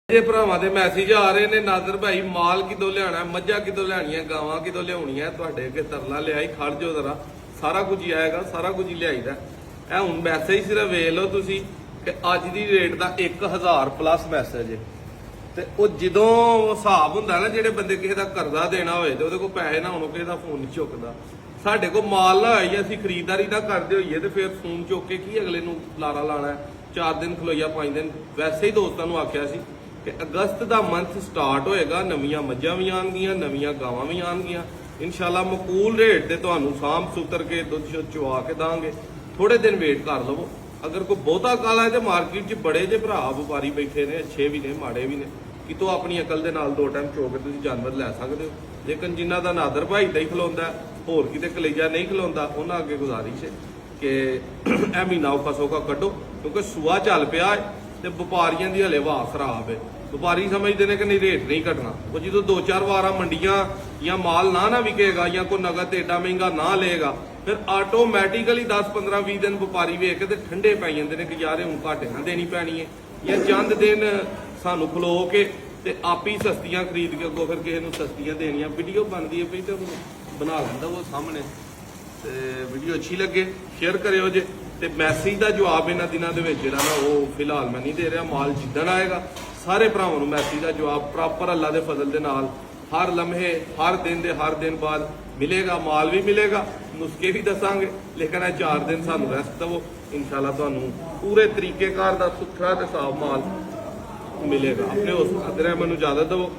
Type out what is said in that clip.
ਜੇ ਭਰਾਵਾਂ ਦੇ ਮੈਸੇਜ ਆ ਰਹੇ ਨੇ ਨਾਦਰ ਭਾਈ ਮਾਲ ਕਿਦੋਂ ਲਿਆਣਾ, ਮੱਝਾਂ ਕਿਦੋਂ ਲਿਆਣੀਆਂ, ਗਾਵਾਂ ਕਿਦੋਂ ਲਿਆਉਣੀਆਂ, ਤੁਹਾਡੇ ਅੱਗੇ ਤਰਲਾ ਲਿਆਈ ਖੜ ਜੋ ਜ਼ਰਾ, ਸਾਰਾ ਕੁਝ ਹੀ ਆਏਗਾ, ਸਾਰਾ ਕੁਝ ਹੀ ਲਿਆਈਦਾ। ਇਹ ਹੁਣ ਮੈਸੇਜ ਸਿਰਫ ਵੇਖ ਲਓ ਤੁਸੀਂ ਕਿ ਅੱਜ ਦੀ ਰੇਟ ਦਾ 1000 ਪਲੱਸ ਮੈਸੇਜ ਹੈ। ਤੇ ਉਹ ਜਦੋਂ ਹਿਸਾਬ ਹੁੰਦਾ ਨਾ, ਜਿਹੜੇ ਬੰਦੇ ਕਿਸੇ ਦਾ ਕਰਜ਼ਾ ਦੇਣਾ ਹੋਏ ਤੇ ਉਹਦੇ ਕੋਲ ਪੈਸੇ ਨਾ ਹੋਣ, ਕਿਸੇ ਦਾ ਫੋਨ ਨਹੀਂ ਚੁੱਕਦਾ। ਸਾਡੇ ਕੋਲ ਮਾਲ ਨਾ ਹੋਈ, ਅਸੀਂ ਖਰੀਦਦਾਰੀ ਨਾ ਕਰਦੇ ਹੋਈਏ ਤੇ ਫਿਰ ਫੋਨ ਚੁੱਕ ਕੇ ਕੀ ਅਗਲੇ ਨੂੰ ਲਾਰਾ ਲਾਣਾ। 4 ਦਿਨ ਖਲੋਈਆ 5 ਦਿਨ। ਵੈਸੇ ਹੀ ਦੋਸਤਾਂ ਨੂੰ ਆਖਿਆ ਸੀ ਕਿ ਅਗਸਤ ਦਾ ਮੰਥ ਸਟਾਰਟ ਹੋਏਗਾ, ਨਵੀਆਂ ਮੱਝਾਂ ਵੀ ਆਣਗੀਆਂ, ਨਵੀਆਂ ਗਾਵਾਂ ਵੀ ਆਣਗੀਆਂ। ਇਨਸ਼ਾਅੱਲਾ ਮਕੂਲ ਰੇਟ ਤੇ ਤੁਹਾਨੂੰ ਸਾਂਭ ਸੁਤਰ ਕੇ ਦੁੱਧ ਚੁਆ ਕੇ ਦਾਂਗੇ। ਥੋੜੇ ਦਿਨ ਵੇਟ ਕਰ ਲਵੋ। ਅਗਰ ਕੋਈ ਬਹੁਤਾ ਕਾਲਾ ਹੈ ਤੇ ਮਾਰਕੀਟ 'ਚ ਬੜੇ ਜੇ ਭਰਾ ਵਪਾਰੀ ਬੈਠੇ ਨੇ, ਅੱਛੇ ਵੀ ਨੇ ਮਾੜੇ ਵੀ ਨੇ, ਕਿਤੋਂ ਆਪਣੀ ਅਕਲ ਦੇ ਨਾਲ 2 ਟਾਈਮ ਚੋ ਕੇ ਤੁਸੀਂ ਜਾਨਵਰ ਲੈ ਸਕਦੇ ਹੋ। ਲੇਕਿਨ ਜਿਨ੍ਹਾਂ ਦਾ ਨਾਦਰ ਭਾਈ ਦਾ ਹੀ ਖਲੋਂਦਾ, ਹੋਰ ਕਿਤੇ ਕਲੇਜਾ ਨਹੀਂ ਖਲੋਂਦਾ, ਉਹਨਾਂ ਅੱਗੇ ਗੁਜ਼ਾਰਿਸ਼ ਹੈ ਕਿ ਇਹ ਮਹੀਨਾ ਔਖਾ ਸੌਖਾ ਕੱਢੋ, ਕਿਉਂਕਿ ਸੂਆ ਚੱਲ ਪਿਆ ਹੈ ਤੇ ਵਪਾਰੀਆਂ ਦੀ ਹਲੇ ਵਾਹ ਖਰਾਬ ਹੈ। ਵਪਾਰੀ ਸਮਝਦੇ ਨੇ ਕਿ ਨਹੀਂ ਰੇਟ ਨਹੀਂ ਘਟਣਾ। ਉਹ ਜਦੋਂ 2-4 ਵਾਰਾਂ ਮੰਡੀਆਂ ਜਾਂ ਮਾਲ ਨਾ ਵਿਕੇਗਾ ਜਾਂ ਕੋਈ ਨਗਦ ਏਡਾ ਮਹਿੰਗਾ ਨਾ ਲਏਗਾ, ਫਿਰ ਆਟੋਮੈਟਿਕਲੀ 10-15-20 ਦਿਨ ਵਪਾਰੀ ਵੇਖ ਕੇ ਤੇ ਠੰਡੇ ਪੈ ਜਾਂਦੇ ਨੇ ਕਿ ਯਾਰ ਹੁਣ ਘਾਟੇ ਨਾ ਦੇਣੀ ਪੈਣੀ ਹੈ, ਜਾਂ ਚੰਦ ਦਿਨ ਸਾਨੂੰ ਖਲੋ ਕੇ ਤੇ ਆਪ ਹੀ ਸਸਤੀਆਂ ਖਰੀਦ ਕੇ ਅੱਗੋਂ ਫਿਰ ਕਿਸੇ ਨੂੰ ਸਸਤੀਆਂ ਦੇਣੀਆਂ। ਵੀਡੀਓ ਬਣਦੀ ਹੈ ਪਈ ਤੇ ਬਣਾ ਲੈਂਦਾ ਉਹ ਸਾਹਮਣੇ। ਤੇ ਵੀਡੀਓ ਅੱਛੀ ਲੱਗੇ ਸ਼ੇਅਰ ਕਰਿਓ ਜੇ। ਤੇ ਮੈਸੇਜ ਦਾ ਜਵਾਬ ਇਹਨਾਂ ਦਿਨਾਂ ਦੇ ਵਿੱਚ ਜਿਹੜਾ ਨਾ ਉਹ ਫਿਲਹਾਲ ਮੈਂ ਨਹੀਂ ਦੇ ਰਿਹਾ। ਮਾਲ ਜਿੱਦਣ ਆਏਗਾ ਸਾਰੇ ਭਰਾਵਾਂ ਨੂੰ ਮੈਸੇਜ ਦਾ ਜਵਾਬ ਪ੍ਰੋਪਰ ਅੱਲਾ ਦੇ ਫਜ਼ਲ ਦੇ ਨਾਲ ਹਰ ਲਮਹੇ, ਹਰ ਦਿਨ ਬਾਅਦ ਮਿਲੇਗਾ। ਮਾਲ ਵੀ ਮਿਲੇਗਾ, ਨੁਸਖੇ ਵੀ ਦੱਸਾਂਗੇ, ਲੇਕਿਨ ਇਹ 4 ਦਿਨ ਸਾਨੂੰ ਰੈਸਟ ਦਵੋ। ਇਨਸ਼ਾਅੱਲਾ ਤੁਹਾਨੂੰ ਪੂਰੇ ਤਰੀਕੇਕਾਰ ਦਾ ਸੁਥਰਾ ਤੇ ਸਾਫ ਮਾਲ ਮਿਲੇਗਾ। ਆਪਣੇ ਉਸ ਅਦਰੇ ਮੈਨੂੰ ਇਜਾਜ਼ਤ ਦਵੋ।